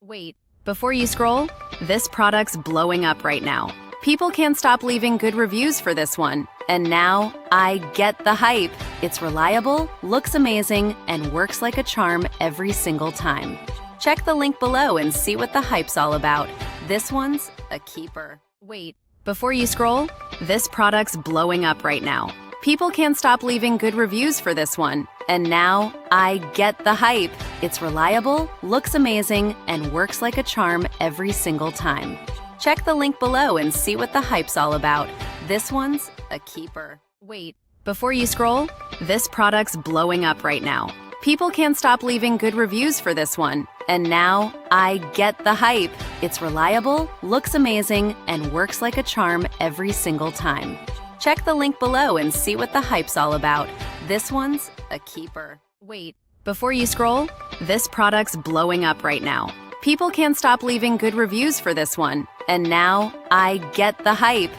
Wait, before you scroll, this product's blowing up right now. People can't stop leaving good reviews for this one. And now, I get the hype. It's reliable, looks amazing, and works like a charm every single time. Check the link below and see what the hype's all about. This one's a keeper. Wait, before you scroll, this product's blowing up right now. People can't stop leaving good reviews for this one. And now, I get the hype. It's reliable, looks amazing, and works like a charm every single time. Check the link below and see what the hype's all about. This one's a keeper. Wait, before you scroll, this product's blowing up right now. People can't stop leaving good reviews for this one. And now, I get the hype. It's reliable, looks amazing, and works like a charm every single time. Check the link below and see what the hype's all about. This one's a keeper. Wait, before you scroll, this product's blowing up right now. People can't stop leaving good reviews for this one. And now, I get the hype.